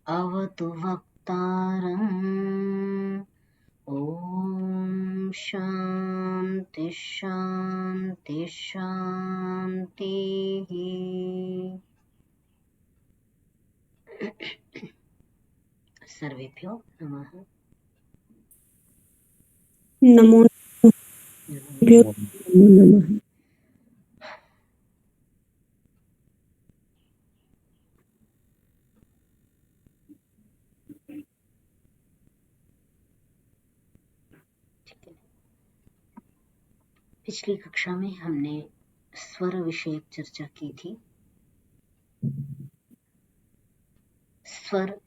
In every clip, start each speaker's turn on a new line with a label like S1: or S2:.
S1: अवतु वक्तारम्। ॐ शान्ति शान्ति शान्तिः। सर्वेभ्यो नमः।
S2: नमो
S1: नमो।
S2: नमः।
S1: पिछली कक्षा में हमने स्वर विषयक चर्चा की थी। स्वर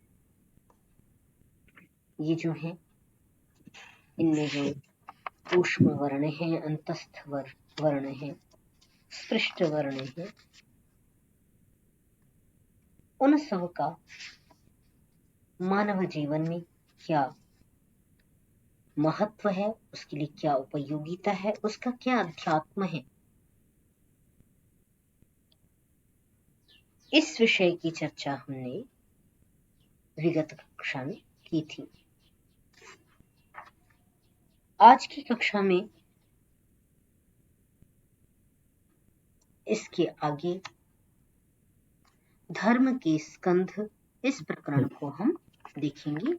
S1: ये जो है, इनमें जो ऊष्म वर्ण है, अंतस्थ वर्ण है, स्पृष्ट वर्ण है, उन सब का मानव जीवन में क्या महत्व है, उसके लिए क्या उपयोगिता है, उसका क्या अध्यात्म है, इस विषय की चर्चा हमने विगत कक्षा में की थी। आज की कक्षा में इसके आगे धर्म के स्कंध, इस प्रकरण को हम देखेंगे।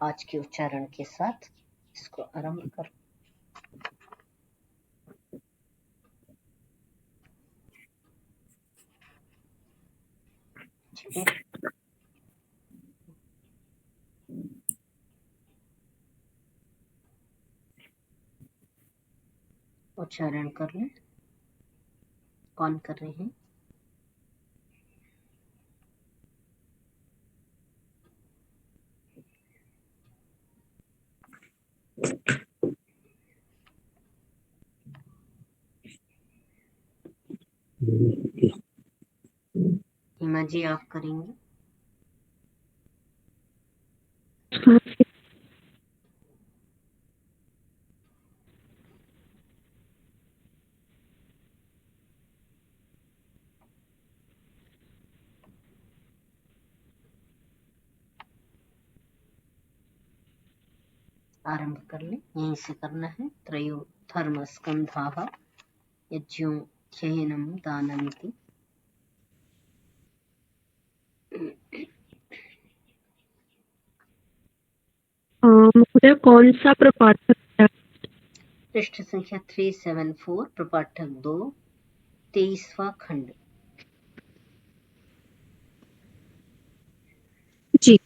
S1: आज के उच्चारण के साथ इसको आरंभ कर। ठीक है, उच्चारण कर लें। कौन कर रहे हैं? हिमा जी, आप करेंगे? आरंभ कर लें, यहीं से करना है। त्रयो धर्म स्कंधाः यज्ञो ह्ययनं दानमिति।
S2: महोदय कौन सा प्रपाठक है?
S1: पृष्ठ संख्या 374, प्रपाठक 2, 23वां खंड।
S2: जी।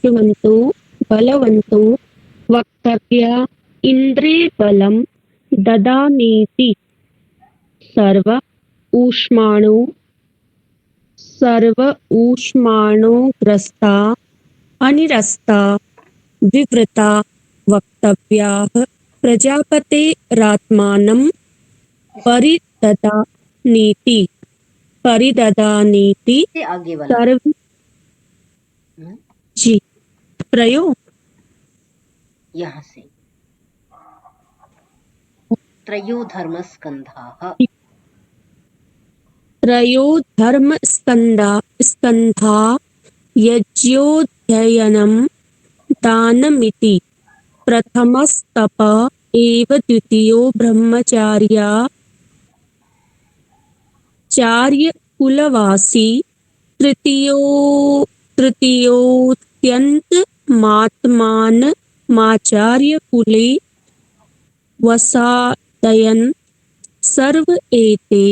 S2: बलवन्तु बलवन्तु वक्तव्य इन्द्रिय बलं ददामीति सर्व ऊष्माणो ग्रस्ता अनिरस्ता विवृता वक्तव्याः प्रजापतेरात्मानं परिददानीति
S1: से आगे वाला
S2: सर्व। जी। प्रयोग
S1: यहाँ से त्रयो धर्म स्कंधाः।
S2: त्रयो स्कंधा यज्ञोऽध्ययनं दानमिति प्रथमस्तप एव द्वितीयो ब्रह्मचार्यकुलवासी तृतीयोऽत्यन्तमात्मानमाचार्यकुले वसादयन् सर्व एते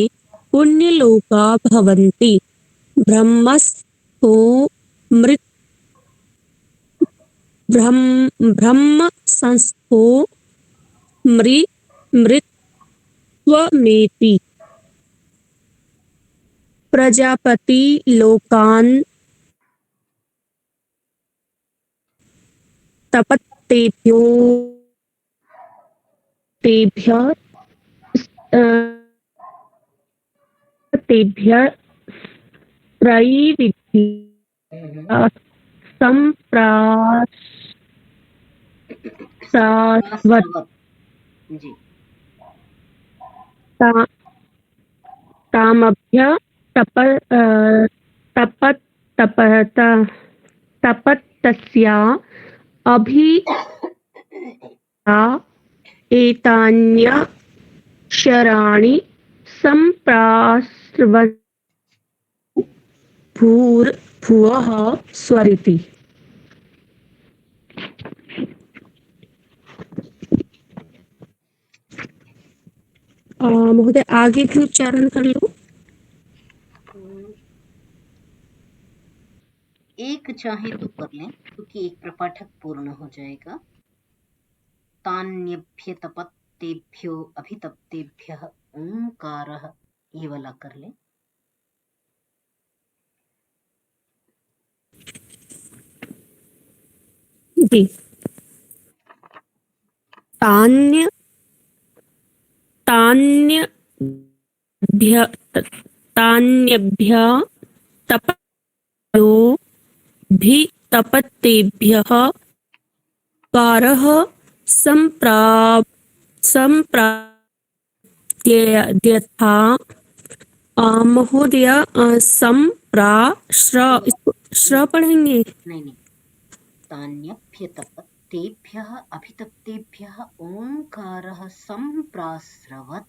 S2: पुण्यलोका भवन्ति। ब्रह्मस्थो ब्रह्म संस्थो मृत स्वमेति प्रजापति लोकान् तपतेभ्यो तेभ्यः तेभ्यः त्रयीविद्या सम्प्रासावत्
S1: आश्रवत जी।
S2: तामभ्य तपतस्या अभिता एतान्यक्षराणि सम्प्रास्रवन् भूर्भुवः स्वरिति। महोदय आगे भी उच्चारण कर लो।
S1: एक चाहे तो कर लें क्योंकि एक प्रपाठक पूर्ण हो जाएगा। तान्यभ्य तपत्तेभ्यो अभितप्तेभ्यः ओंकारः, ये वाला कर लें।
S2: जी। तान्यभ्य तपत्यो भी तपत्तेभ्यः कारः सम्प्राप्त्यथा। महोदय श्र पढ़ेंगे?
S1: नहीं, तान्यभ्य तपत्तेभ्यः अभितप्तेभ्यः ओंकारः सम्प्रास्रवत्।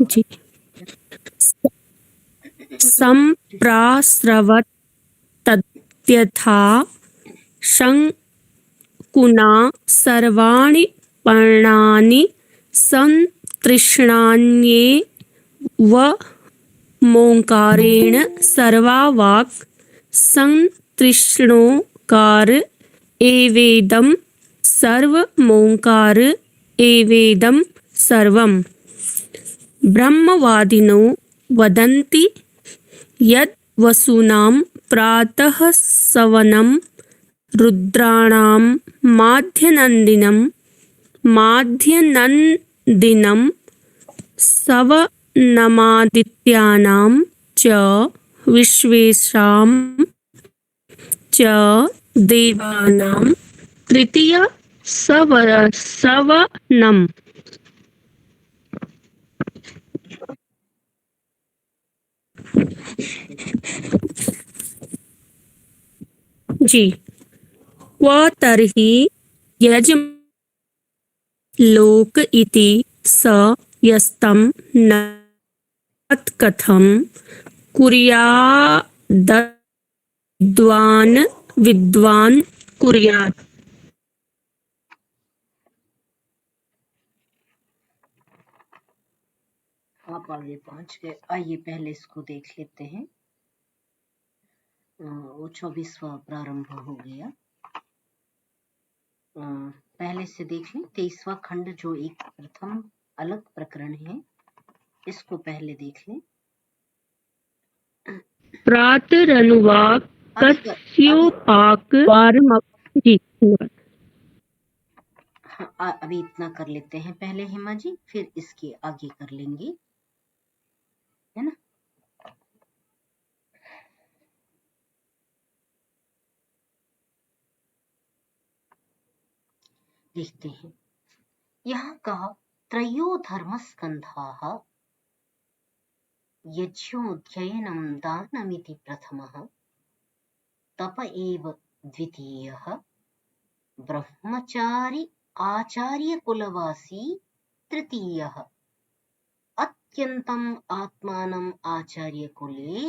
S2: जी। सम्प्रास्रवत् तद्यथा शङ्कुना सर्वाणि पर्णानि सन्तृष्णान्येव मोङ्कारेण सर्वा वाक् सन्तृष्णोकार एवेदं सर्वमोङ्कार एवेदं सर्वम्। ब्रह्मवादिनो वदन्ति यत् वसूनां प्रातः सवनं रुद्राणां माध्यनन्दिनं सवनमादित्यानां च विश्वेषां च देवानां तृतीय सवनम्। जी। क्व तर्हि यजलोक इति स यस्तं न तत्कथं कुर्याद्विद्वान् कुर्यात्।
S1: आप आगे पहुंच गए। आइए पहले इसको देख लेते हैं। वो 24वां प्रारंभ हो गया। पहले से देख लें 23वां खंड, जो एक प्रथम अलग प्रकरण है, इसको पहले देख लें।
S2: प्रातरनुवाक कस्योपाक जी।
S1: हाँ, अभी इतना कर लेते हैं पहले हेमा जी, फिर इसके आगे कर लेंगे, है ना। देखते हैं। यहाँ कहा त्रयो धर्मस्कन्धाः यज्ञोऽध्ययनं दानमिति प्रथमः, तप एव द्वितीयः, ब्रह्मचारी आचार्यकुलवासी तृतीयः, अत्यन्तम् आत्मानम् आचार्यकुले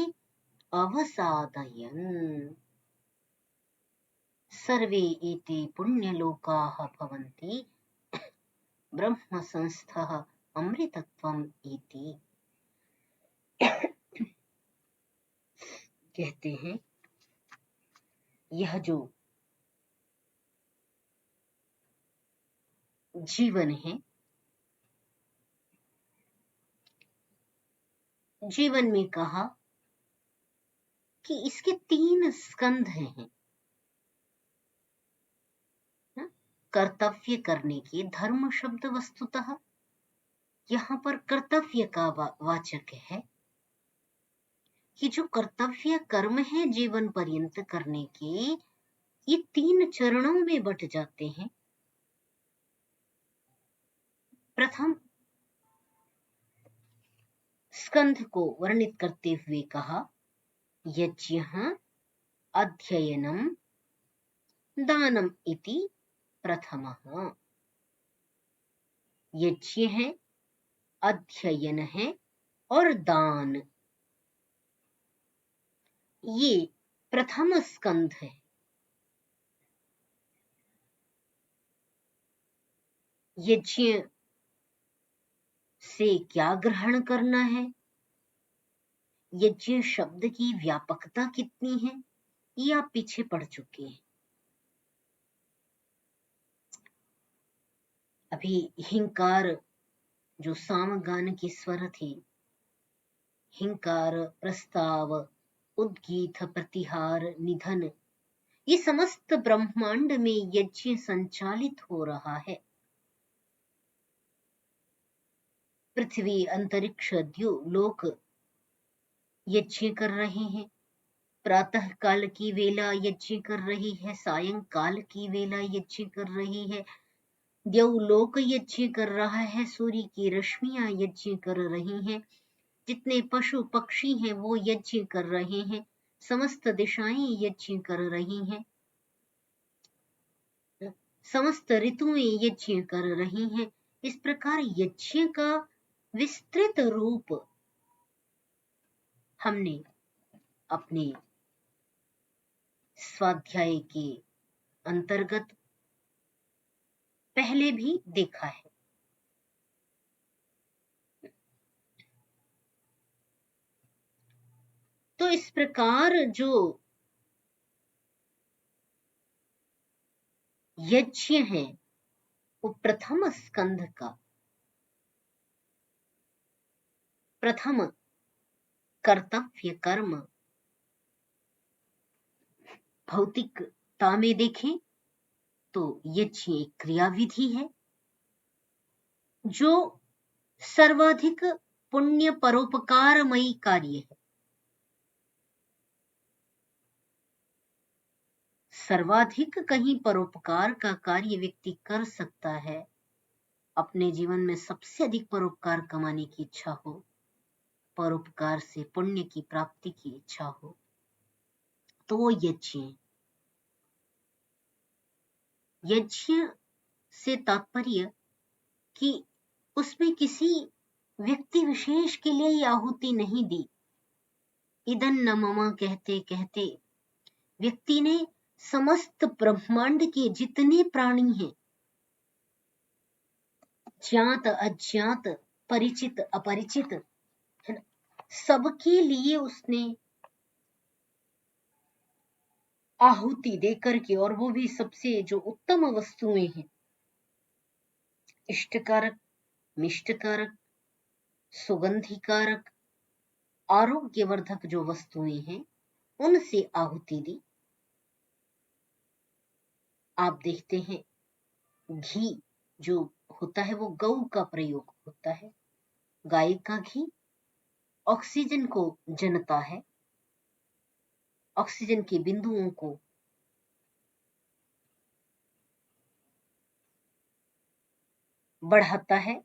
S1: अवसादयन्। सर्वे एते पुण्यलोकाः भवन्ति ब्रह्म संस्थः अमृतत्वम् इति। कहते हैं यह जो जीवन है जीवन में कहा कि इसके 3 स्कंध हैं। कर्तव्य करने के, धर्म शब्द वस्तुतः यहाँ पर कर्तव्य का वाचक है कि जो कर्तव्य कर्म है जीवन पर्यंत करने के, ये 3 चरणों में बट जाते हैं। प्रथम स्कंध को वर्णित करते हुए कहा यज्ञः अध्ययनम दानम इति प्रथमः। यज्ञ है, अध्ययन है और दान, ये प्रथम स्कंध है। यज्ञ से क्या ग्रहण करना है, यज्ञ शब्द की व्यापकता कितनी है, ये आप पीछे पढ़ चुके हैं। अभी हिंकार जो सामगान के स्वर थे, हिंकार, प्रस्ताव, उद्गीत, प्रतिहार, निधन, ये समस्त ब्रह्मांड में यज्ञ संचालित हो रहा है। पृथ्वी, अंतरिक्ष, लोक यज्ञ कर रहे हैं। प्रातः काल की वेला यज्ञ कर रही है, सायंकाल की वेला यज्ञ कर रही है, देवलोक यज्ञ कर रहा है, सूर्य की रश्मियां यज्ञ कर रही हैं, जितने पशु पक्षी हैं वो यज्ञ कर रहे हैं, समस्त दिशाएं यज्ञ कर रही हैं, समस्त ऋतुएं यज्ञ कर रही हैं। इस प्रकार यज्ञ का विस्तृत रूप हमने अपने स्वाध्याय के अंतर्गत पहले भी देखा है। तो इस प्रकार जो यज्ञ है वो प्रथम स्कंध का प्रथम कर्तव्य कर्म, भौतिकता में देखें तो यज्ञ एक क्रियाविधि है जो सर्वाधिक पुण्य परोपकारमयी कार्य है। सर्वाधिक कहीं परोपकार का कार्य व्यक्ति कर सकता है, अपने जीवन में सबसे अधिक परोपकार कमाने की इच्छा हो, परोपकार से पुण्य की प्राप्ति की इच्छा हो, तो वो यज्ञ। यज्ञ से तात्पर्य कि उसमें किसी व्यक्ति विशेष के लिए ही आहुति नहीं दी। इदन न मम कहते कहते व्यक्ति ने समस्त ब्रह्मांड के जितने प्राणी हैं, ज्ञात अज्ञात, परिचित अपरिचित, है ना, सबके लिए उसने आहुति देकर के, और वो भी सबसे जो उत्तम वस्तुएं हैं, इष्टकारक, मिष्टकारक, सुगंधिकारक, आरोग्यवर्धक जो वस्तुएं हैं, उनसे आहुति दी। आप देखते हैं घी जो होता है वो गौ का प्रयोग होता है। गाय का घी ऑक्सीजन को जनता है, ऑक्सीजन के बिंदुओं को बढ़ाता है।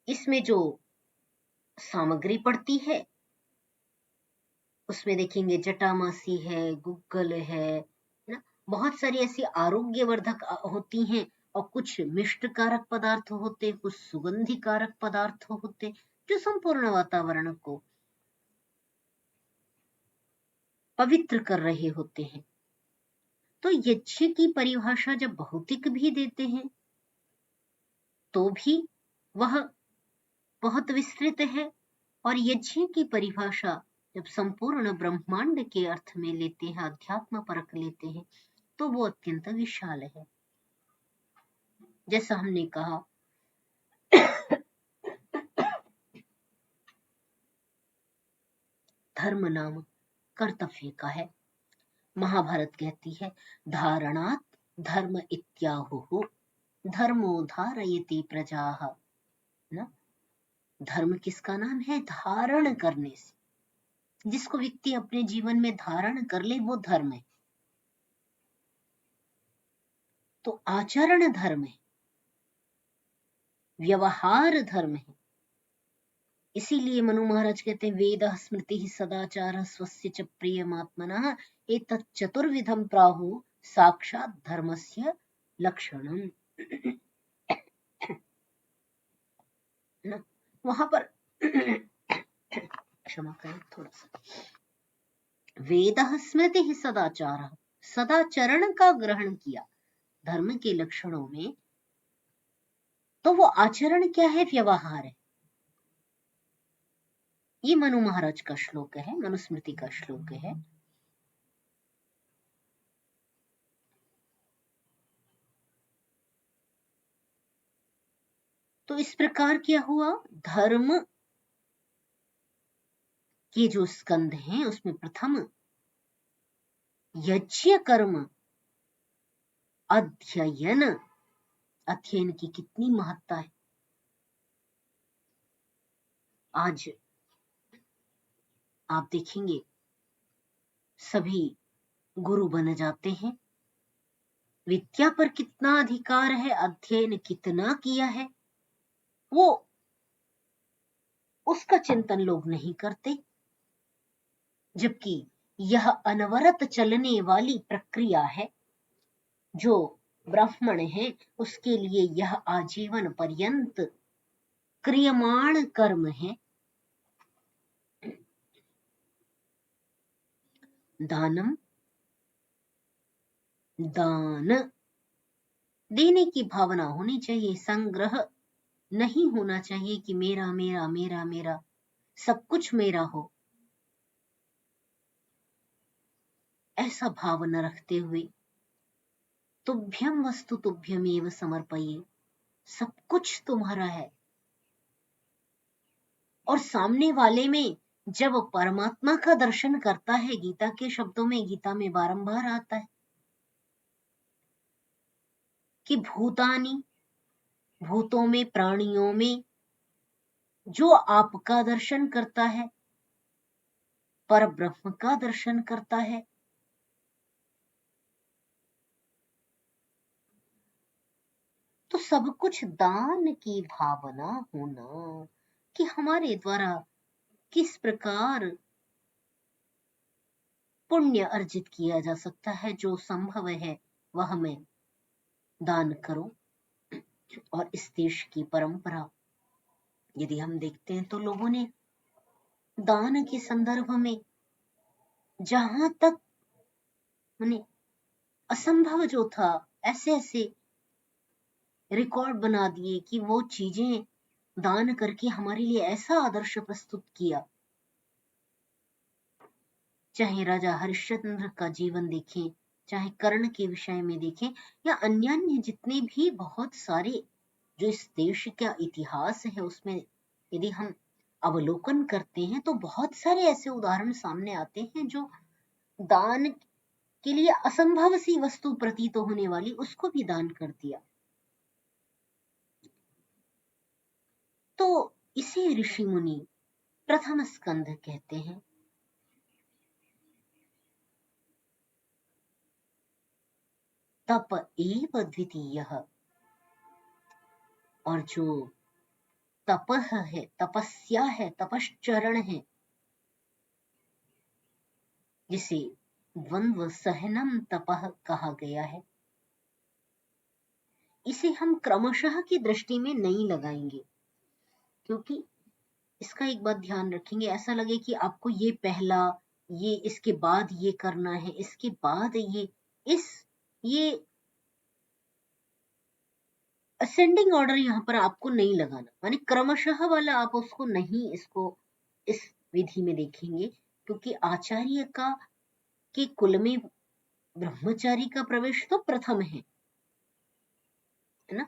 S1: इसमें जो सामग्री पड़ती है उसमें देखेंगे जटामासी है, गुग्गल है ना, बहुत सारी ऐसी आरोग्यवर्धक होती हैं, और कुछ मिष्टकारक पदार्थ होते, कुछ सुगंधिकारक पदार्थ होते, जो संपूर्ण वातावरण को पवित्र कर रहे होते हैं। तो यज्ञ की परिभाषा जब भौतिक भी देते हैं तो भी वह बहुत विस्तृत है, और यज्ञ की परिभाषा जब संपूर्ण ब्रह्मांड के अर्थ में लेते हैं, अध्यात्म परक लेते हैं, तो वो अत्यंत विशाल है। जैसा हमने कहा धर्म नाम कर्तव्य का है। महाभारत कहती है धारणात् धर्म इत्याहुः, धर्मो धारयति प्रजाः। ना, धर्म किसका नाम है? धारण करने से, जिसको व्यक्ति अपने जीवन में धारण कर ले वो धर्म है। तो आचरण धर्म है, व्यवहार धर्म है। इसीलिए मनु महाराज कहते हैं वेदः स्मृतिः सदाचारः स्वस्य च प्रियमात्मनः एतत् चतुर्विधं प्राहुः साक्षात् धर्मस्य लक्षणम्। वहां पर क्षमा करें थोड़ा सा। वेदः स्मृतिः सदाचारः, सदाचरण का ग्रहण किया धर्म के लक्षणों में, तो वो आचरण क्या है? व्यवहार है। ये मनु महाराज का श्लोक है, मनुस्मृति का श्लोक है। तो इस प्रकार क्या हुआ? धर्म के जो स्कंध हैं उसमें प्रथम यज्ञ कर्म अध्ययन, अध्ययन की कितनी महत्ता है। आज आप देखेंगे सभी गुरु बन जाते हैं, विद्या पर कितना अधिकार है, अध्ययन कितना किया है, वो उसका चिंतन लोग नहीं करते। जबकि यह अनवरत चलने वाली प्रक्रिया है। जो ब्राह्मण है उसके लिए यह आजीवन पर्यंत क्रियमाण कर्म है। दानम, दान देने की भावना होनी चाहिए, संग्रह नहीं होना चाहिए कि मेरा मेरा मेरा मेरा सब कुछ मेरा हो। ऐसा भाव न रखते हुए तुभ्यम वस्तु तुभ्यमेव समर्पये, सब कुछ तुम्हारा है। और सामने वाले में जब परमात्मा का दर्शन करता है, गीता के शब्दों में, गीता में बारंबार आता है कि भूतानी, भूतों में, प्राणियों में जो आपका दर्शन करता है, पर ब्रह्म का दर्शन करता है। तो सब कुछ दान की भावना होना कि हमारे द्वारा किस प्रकार पुण्य अर्जित किया जा सकता है, जो संभव है वह मैं दान करूं। और इस देश की परंपरा यदि हम देखते हैं तो लोगों ने दान के संदर्भ में जहां तक माने असंभव जो था, ऐसे ऐसे रिकॉर्ड बना दिए कि वो चीजें दान करके हमारे लिए ऐसा आदर्श प्रस्तुत किया। चाहे राजा हरिश्चंद्र का जीवन देखें, चाहे कर्ण के विषय में देखें, या अन्य जितने भी बहुत सारे जो इस देश का इतिहास है उसमें यदि हम अवलोकन करते हैं तो बहुत सारे ऐसे उदाहरण सामने आते हैं जो दान के लिए असंभव सी वस्तु प्रतीत होने वाली उसको भी दान कर दिया। तो इसे ऋषि मुनि प्रथम स्कंध कहते हैं। तप एव द्वितीयः, और जो तपह है, तपस्या है, तपश्चरण है, जिसे द्वंद्व सहनम तपह कहा गया है, इसे हम क्रमशः की दृष्टि में नहीं लगाएंगे। क्योंकि इसका एक बात ध्यान रखेंगे, ऐसा लगे कि आपको ये पहला, ये इसके बाद ये करना है, इसके बाद ये असेंडिंग ऑर्डर यहाँ पर आपको नहीं लगाना, माने क्रमशः वाला आप उसको नहीं, इसको इस विधि में देखेंगे। क्योंकि आचार्य का के कुल में ब्रह्मचारी का प्रवेश तो प्रथम है ना।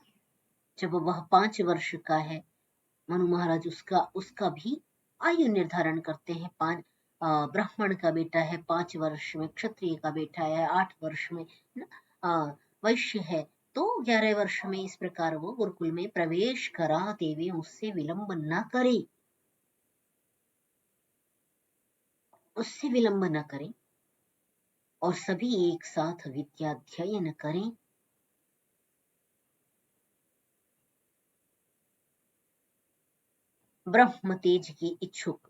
S1: जब वह 5 वर्ष का है, मनु महाराज उसका भी आयु निर्धारण करते हैं। ब्राह्मण का बेटा है 5 वर्ष में, क्षत्रिय का बेटा है 8 वर्ष में, वैश्य है तो 11 वर्ष में। इस प्रकार वो गुरुकुल में प्रवेश करा देवे, उससे विलंब न करे, उससे विलंब न करें और सभी एक साथ विद्याध्ययन करें। ब्रह्म तेज की इच्छुक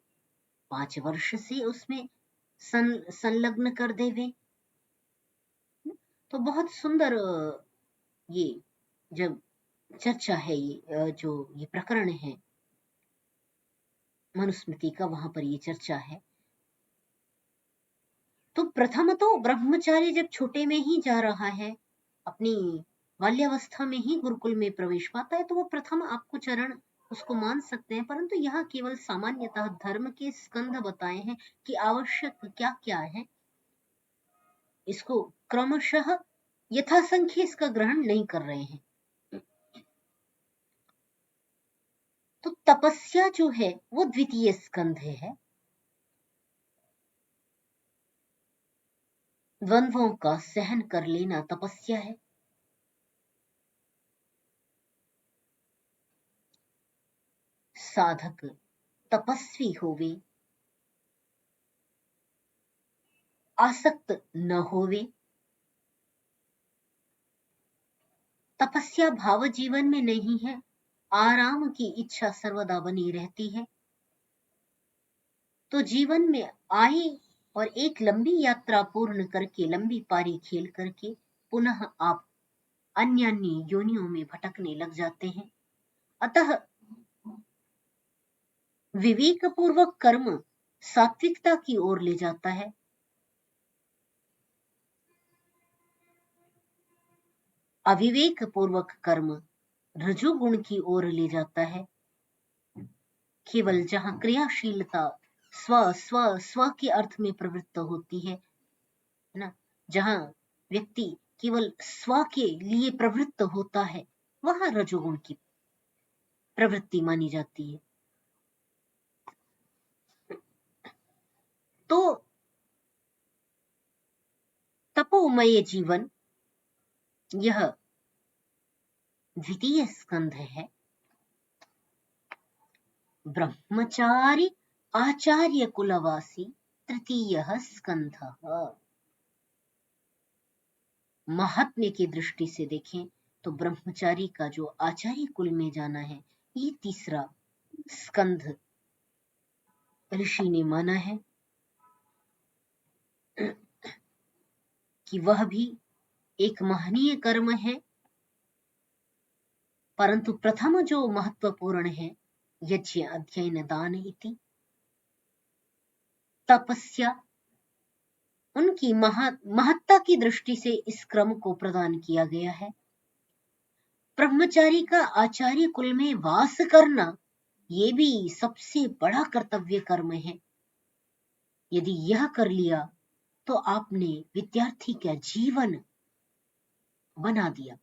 S1: 5 वर्ष से उसमें संलग्न कर देवे। तो बहुत सुंदर ये जब चर्चा है, ये जो ये प्रकरण है मनुस्मृति का, वहां पर ये चर्चा है। तो प्रथम तो ब्रह्मचारी जब छोटे में ही जा रहा है, अपनी बाल्यावस्था में ही गुरुकुल में प्रवेश पाता है, तो वो प्रथम आपको चरण उसको मान सकते हैं। परंतु यहाँ केवल सामान्यतः धर्म के स्कंध बताए हैं कि आवश्यक क्या क्या है। इसको क्रमशः यथासंख्य इसका ग्रहण नहीं कर रहे हैं। तो तपस्या जो है वो द्वितीय स्कंध है। द्वंद्वों का सहन कर लेना तपस्या है। साधक तपस्वी होवे, आसक्त न होवे। तपस्या भाव जीवन में नहीं है, आराम की इच्छा सर्वदा बनी रहती है। तो जीवन में आए और एक लंबी यात्रा पूर्ण करके, लंबी पारी खेल करके पुनः आप अन्य अन्य योनियों में भटकने लग जाते हैं। अतः विवेक पूर्वक कर्म सात्विकता की ओर ले जाता है। अविवेक पूर्वक कर्म रजोगुण की ओर ले जाता है। केवल जहां क्रियाशीलता स्व स्व स्व के अर्थ में प्रवृत्त होती है ना, जहां व्यक्ति केवल स्व के लिए प्रवृत्त होता है, वहां रजोगुण की प्रवृत्ति मानी जाती है। तो तपोमय जीवन यह द्वितीय स्कंध है। ब्रह्मचारी आचार्य कुलवासी तृतीय स्कंध। महात्म्य की दृष्टि से देखें तो ब्रह्मचारी का जो आचार्य कुल में जाना है, ये तीसरा स्कंध ऋषि ने माना है कि वह भी एक महनीय कर्म है। परंतु प्रथम जो महत्वपूर्ण है, यज्ञ अध्ययन दान इति तपस्या, उनकी महत्ता की दृष्टि से इस क्रम को प्रदान किया गया है। ब्रह्मचारी का आचार्य कुल में वास करना, ये भी सबसे बड़ा कर्तव्य कर्म है। यदि यह कर लिया तो आपने विद्यार्थी का जीवन बना दिया।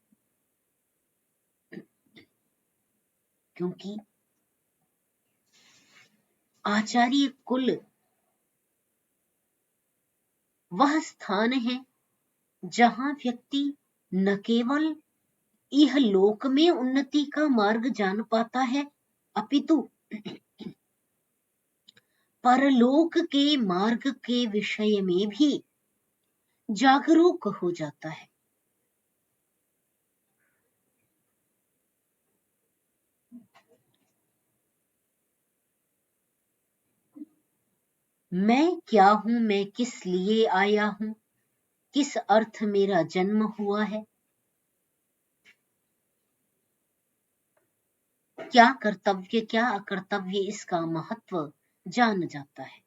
S1: क्योंकि आचार्य कुल वह स्थान है जहां व्यक्ति न केवल यह लोक में उन्नति का मार्ग जान पाता है, अपितु परलोक के मार्ग के विषय में भी जागरूक हो जाता है। मैं क्या हूं, मैं किस लिए आया हूं, किस अर्थ मेरा जन्म हुआ है, क्या कर्तव्य क्या अकर्तव्य, इसका महत्व जान जाता है।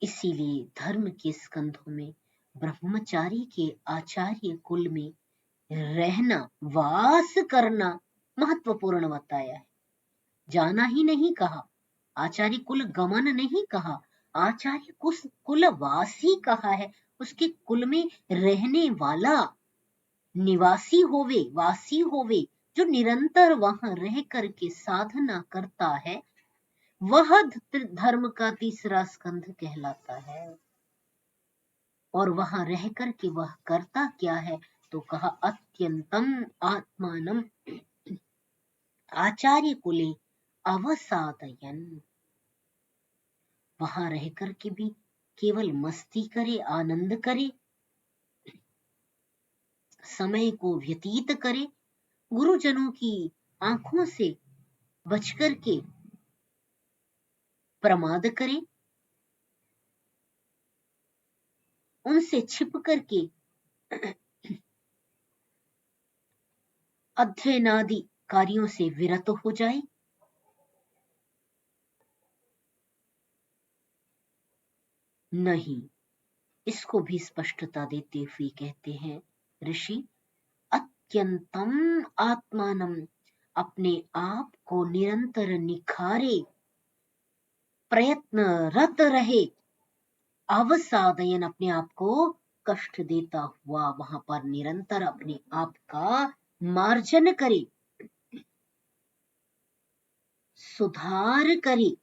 S1: इसीलिए धर्म के स्कंधों में ब्रह्मचारी के आचार्य कुल में रहना, वास करना महत्वपूर्ण बताया है। जाना ही नहीं कहा, आचार्य कुल गमन नहीं कहा, आचार्य कुलवासी कहा है, उसके कुल में रहने वाला, निवासी होवे, वासी होवे, जो निरंतर वहां रह करके साधना करता है, वह धर्म का तीसरा स्कंध कहलाता है। और वहां रह करके वह करता क्या है, तो कहा अत्यंतम आत्मानम आचार्य कुले अवसादयन। वहां रह करके भी केवल मस्ती करे, आनंद करे, समय को व्यतीत करे, गुरुजनों की आंखों से बच करके प्रमाद करे, उनसे छिप करके अध्ययनादि कार्यों से विरत हो जाए। नहीं, इसको भी स्पष्टता देते हुए कहते हैं ऋषि, अत्यंतम आत्मानम, अपने आप को निरंतर निखारे, प्रयत्नरत रहे, अवसादयन, अपने आप को कष्ट देता हुआ वहां पर निरंतर अपने आप का मार्जन करे, सुधार करे।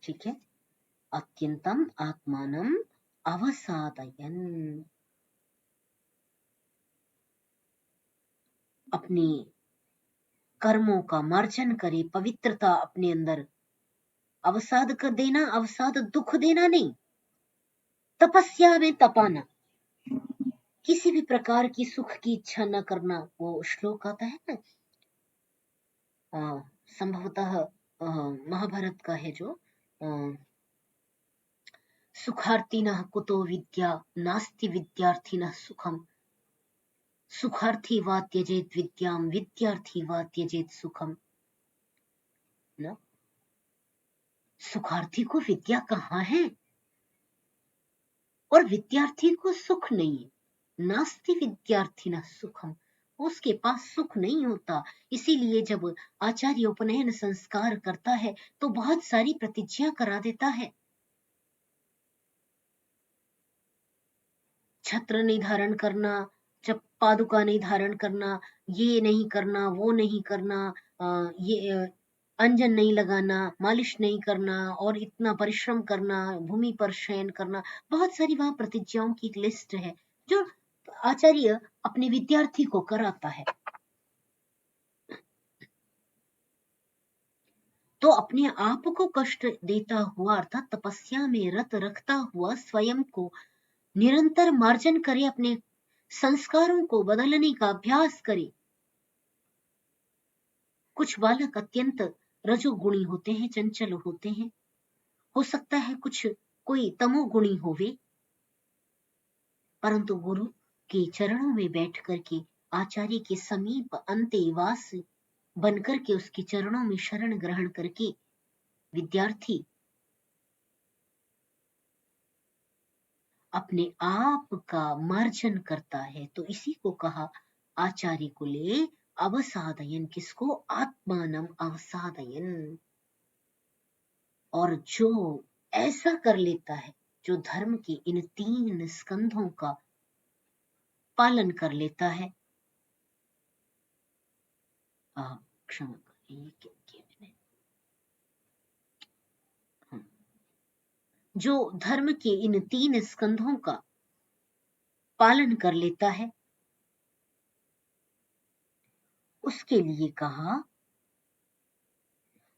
S1: ठीक है, अत्यंतम आत्मानम अवसादयन, अपने कर्मों का मार्जन करे, पवित्रता अपने अंदर, अवसाद कर देना, अवसाद दुख देना नहीं, तपस्या में तपाना, किसी भी प्रकार की सुख की इच्छा न करना। वो श्लोक आता है ना, संभवतः महाभारत का है, जो सुखार्थिनः कुतो विद्या नास्ति विद्यार्थिनः सुखम, सुखार्थी वा त्यजेत विद्याम विद्यार्थी वा त्यजेत सुखम। ना, सुखार्थी को विद्या कहाँ है और विद्यार्थी को सुख नहीं है। नास्ति विद्यार्थिनः सुखम, उसके पास सुख नहीं होता। इसीलिए जब आचार्य उपनयन संस्कार करता है तो बहुत सारी प्रतिज्ञा करा देता है। छत्र नहीं धारण करना, जब पादुका नहीं धारण करना, ये नहीं करना, वो नहीं करना, ये अंजन नहीं लगाना, मालिश नहीं करना, और इतना परिश्रम करना, भूमि पर शयन करना, बहुत सारी वहां प्रतिज्ञाओं की एक लिस्ट है जो आचार्य अपने विद्यार्थी को कराता है। तो अपने आप को कष्ट देता हुआ, अर्थात तपस्या में रत रखता हुआ स्वयं को निरंतर मार्जन करे, अपने संस्कारों को बदलने का अभ्यास करे। कुछ बालक अत्यंत रजोगुणी होते हैं, चंचल होते हैं, हो सकता है कुछ कोई तमोगुणी होवे, परंतु गुरु के चरणों में बैठ करके आचार्य के समीप अंतेवास बनकर के उसके चरणों में शरण ग्रहण करके विद्यार्थी अपने आप का मार्जन करता है। तो इसी को कहा आचार्य कुले अवसादयन, किसको, आत्मानम अवसादयन। और जो ऐसा कर लेता है, जो धर्म के इन 3 स्कंधों का पालन कर लेता है, क्षमा करिए, क्या किया मैंने, जो धर्म के इन 3 स्कंधों का पालन कर लेता है, उसके लिए कहा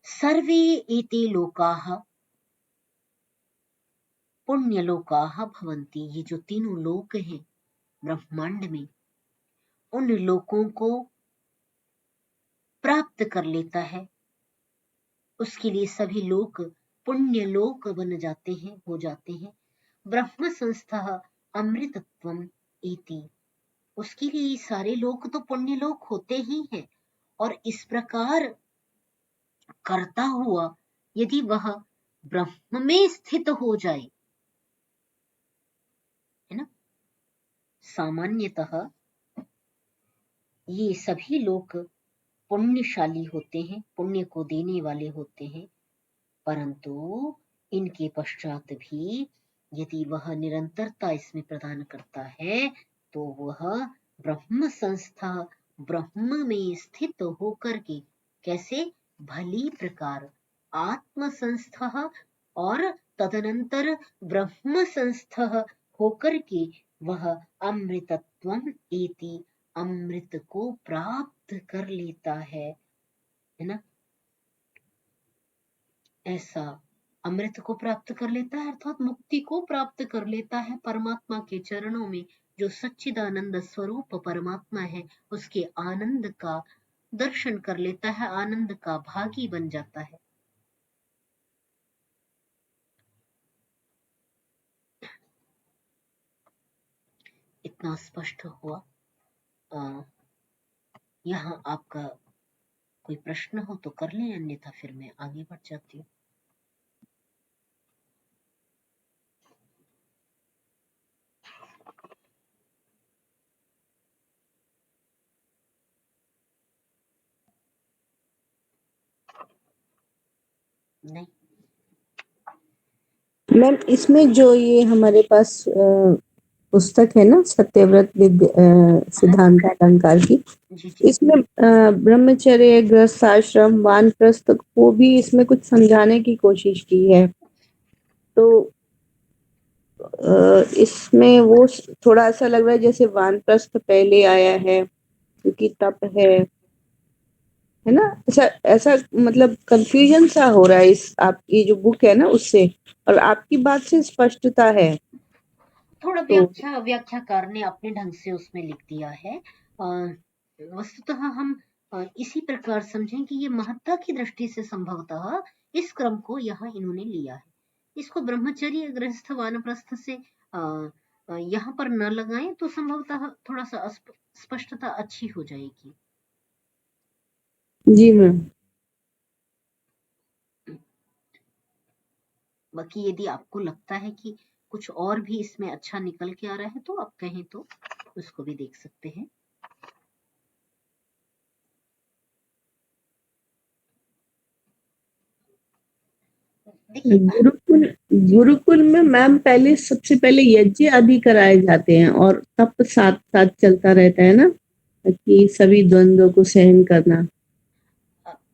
S1: सर्वे एते लोकाः पुण्यलोकाः भवन्ति। ये जो तीनों लोक हैं ब्रह्मांड में, उन लोकों को प्राप्त कर लेता है, उसके लिए सभी लोक पुण्य लोक बन जाते हैं, हो जाते हैं। ब्रह्म संस्थः अमृतत्वम इति, उसके लिए सारे लोक तो पुण्य लोक होते ही हैं। और इस प्रकार करता हुआ यदि वह ब्रह्म में स्थित हो जाए, है ना, सामान्यतः ये सभी लोक पुण्यशाली होते हैं, पुण्य को देने वाले होते हैं, परंतु इनके पश्चात भी यदि वह निरंतरता इसमें प्रदान करता है तो वह ब्रह्म संस्था, ब्रह्म में स्थित होकर के कैसे भली प्रकार आत्म संस्था और तदनंतर ब्रह्म संस्था होकर के वह अमृतत्वम एति, अमृत को प्राप्त कर लेता है ना। ऐसा अमृत को प्राप्त कर लेता है अर्थात मुक्ति को प्राप्त कर लेता है परमात्मा के चरणों में। जो सच्चिदानंद स्वरूप परमात्मा है उसके आनंद का दर्शन कर लेता है, आनंद का भागी बन जाता है। इतना स्पष्ट हुआ। यहाँ आपका कोई प्रश्न हो तो कर लें, अन्यथा फिर मैं आगे बढ़ जाती हूँ। नहीं
S3: मैम, इसमें जो ये हमारे पास पुस्तक है ना, सत्यव्रत सिद्धांत अलंकार की,
S1: जी जी
S3: इसमें ब्रह्मचर्य, गृहस्थाश्रम, वानप्रस्थ को भी इसमें कुछ समझाने की कोशिश की है। तो इसमें वो थोड़ा ऐसा लग रहा है जैसे वानप्रस्थ पहले आया है क्योंकि तप है ना। ऐसा ऐसा मतलब कंफ्यूजन सा हो रहा है इस आपकी जो बुक है ना उससे, और आपकी बात से स्पष्टता है।
S1: थोड़ा
S3: तो
S1: व्याख्याकार ने अपने ढंग से उसमें लिख दिया है। वस्तुतः हम इसी प्रकार समझें कि ये महत्ता की दृष्टि से संभवतः इस क्रम को यहाँ इन्होंने लिया है। इसको ब्रह्मचर्य, गृहस्थ, वानप्रस्थ से यहाँ पर न लगाएं तो संभवतः थोड़ा सा स्पष्टता अच्छी हो जाएगी।
S3: जी मैम।
S1: बाकी यदि आपको लगता है कि कुछ और भी इसमें अच्छा निकल के आ रहा है तो आप कहें तो उसको भी देख सकते हैं।
S3: गुरुकुल में मैम पहले सबसे पहले यज्ञ आदि कराए जाते हैं और तप साथ साथ चलता रहता है ना, कि सभी द्वंद्वों को सहन करना।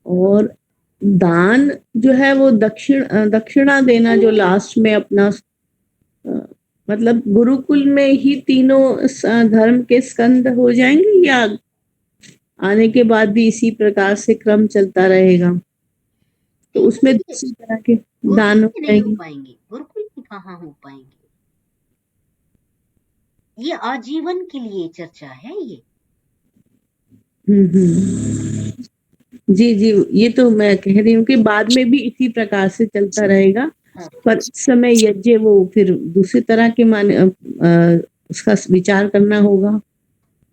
S3: और दान जो है वो दक्षिणा देना, जो लास्ट में अपना मतलब गुरुकुल में ही तीनों धर्म के स्कंद हो जाएंगे या आने के बाद भी इसी प्रकार से क्रम चलता रहेगा? तो उसमें दूसरी तरह के दान हो
S1: गुरुकुल नहीं हो
S3: जाएंगे।
S1: पाएंगे, गुरुकुल में कहाँ हो पाएंगे, ये आजीवन के लिए चर्चा है ये।
S3: जी जी, ये तो मैं कह रही हूँ कि बाद में भी इसी प्रकार से चलता रहेगा।
S1: हाँ।
S3: पर इस समय यज्ञ वो फिर दूसरी तरह के उसका विचार करना होगा,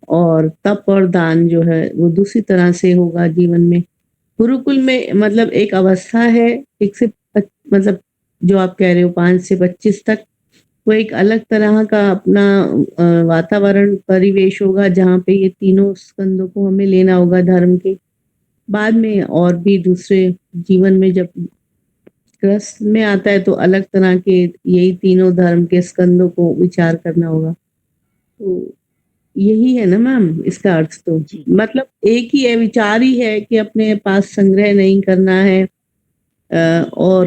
S3: और तप और दान जो है वो दूसरी तरह से होगा जीवन में। गुरुकुल में मतलब एक अवस्था है, एक से मतलब जो आप कह रहे हो 5 से 25 तक, वो एक अलग तरह का अपना वातावरण परिवेश होगा जहाँ पे ये तीनों स्कंदों को हमें लेना होगा धर्म के। बाद में और भी दूसरे जीवन में जब ग्रस्त में आता है तो अलग तरह के यही तीनों धर्म के स्कंदों को विचार करना होगा। तो यही है ना मैम इसका अर्थ। तो मतलब एक ही है, विचार ही है कि अपने पास संग्रह नहीं करना है, और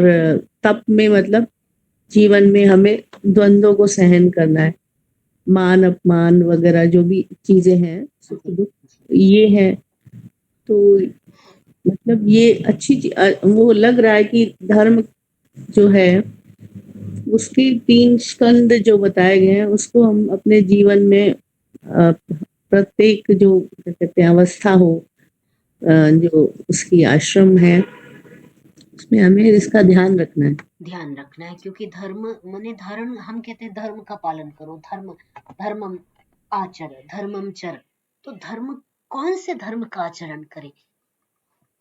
S3: तप में मतलब जीवन में हमें द्वंद्वों को सहन करना है, मान अपमान वगैरह जो भी चीजें हैं, सुख दुख ये है। तो मतलब ये अच्छी वो लग रहा है कि धर्म जो है उसके 3 स्कंद जो बताए गए हैं उसको हम अपने जीवन में प्रत्येक जो क्या कहते हैं अवस्था हो, जो उसकी आश्रम है उसमें हमें इसका ध्यान रखना है।
S1: क्योंकि धर्म माने धर्म, हम कहते हैं धर्म का पालन करो, धर्मम आचर, धर्मम चर। तो धर्म, कौन से धर्म का आचरण करे,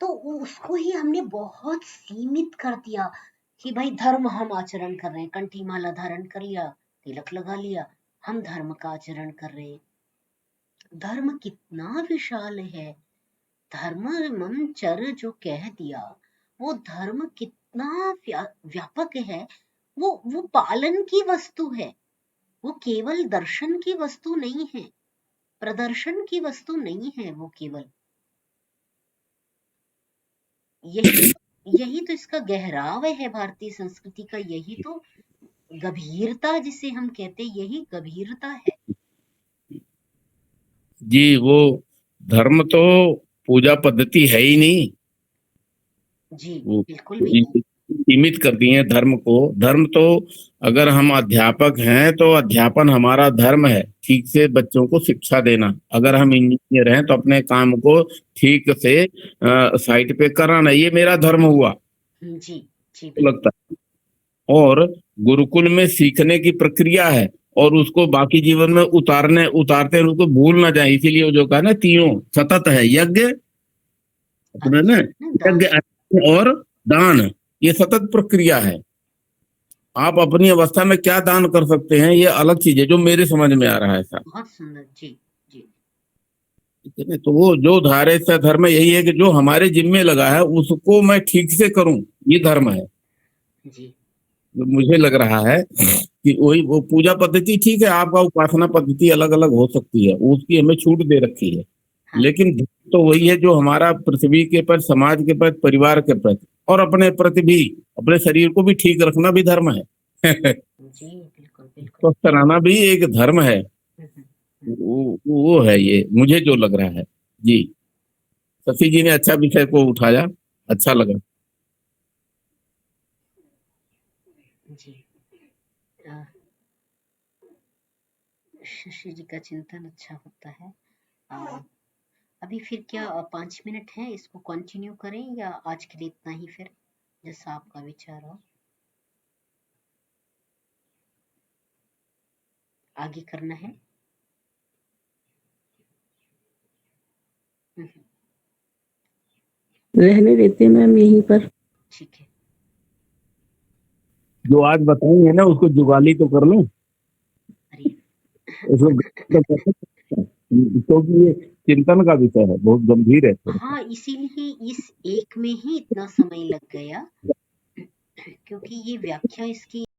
S1: तो उसको ही हमने बहुत सीमित कर दिया कि भाई धर्म हम आचरण कर रहे हैं, कंठी माला धारण कर लिया, तिलक लगा लिया, हम धर्म का आचरण कर रहे हैं। धर्म कितना विशाल है, धर्म मम चर जो कह दिया, वो धर्म कितना व्यापक है। वो पालन की वस्तु है, वो केवल दर्शन की वस्तु नहीं है, प्रदर्शन की वस्तु नहीं है। वो केवल यही तो इसका गहराव है भारतीय संस्कृति का। यही तो गंभीरता जिसे हम कहते, यही गंभीरता है।
S4: जी, वो धर्म तो पूजा पद्धति है ही नहीं।
S1: जी
S4: वो
S1: बिल्कुल भी नहीं।
S4: सीमित कर दिए हैं धर्म को। धर्म तो अगर हम अध्यापक हैं तो अध्यापन हमारा धर्म है, ठीक से बच्चों को शिक्षा देना। अगर हम इंजीनियर हैं तो अपने काम को ठीक से साइट पे कराना, ये मेरा धर्म हुआ।
S1: जी जी
S4: लगता है। और गुरुकुल में सीखने की प्रक्रिया है, और उसको बाकी जीवन में उतारते हैं, उसको भूल ना जाए। इसीलिए वो जो कहा ना, तीनों सतत है। यज्ञ अपने ना, यज्ञ और दान, ये सतत प्रक्रिया है। आप अपनी अवस्था में क्या दान कर सकते हैं, ये अलग चीज है, जो मेरे समझ में आ रहा है सर।
S1: बहुत सुंदर। जी जी
S4: ठीक है, तो वो जो धारे से धर्म यही है कि जो हमारे जिम्मे लगा है उसको मैं ठीक से करूं, ये धर्म है।
S1: जी
S4: मुझे लग रहा है कि वही वो पूजा पद्धति ठीक है, आपका उपासना पद्धति अलग अलग हो सकती है, उसकी हमें छूट दे रखी है।
S1: हाँ।
S4: लेकिन तो वही है जो हमारा पृथ्वी के प्रति, समाज के प्रति, परिवार के प्रति और अपने प्रति भी, अपने शरीर को भी ठीक रखना भी धर्म है।
S1: जी बिल्कुल बिल्कुल।
S4: स्वस्थ रहना भी एक धर्म है। वो है ये, मुझे जो लग रहा है। जी, शशि जी ने अच्छा विषय को उठाया, अच्छा लगा।
S1: जी शशि जी का चिंतन अच्छा होता है। अभी फिर क्या 5 मिनट है, इसको कंटिन्यू करें या आज के लिए इतना ही, फिर जैसा आपका विचार हो आगे करना है।
S3: रहने देते मैम यहीं पर।
S1: ठीक है।
S4: जो आज बताएंगे ना उसको जुगाली तो कर लो,
S1: अरे
S4: क्योंकि ये चिंतन का विषय है, बहुत गंभीर है थोड़ा।
S1: हाँ, इसीलिए इस एक में ही इतना समय लग गया, क्योंकि ये व्याख्या इसकी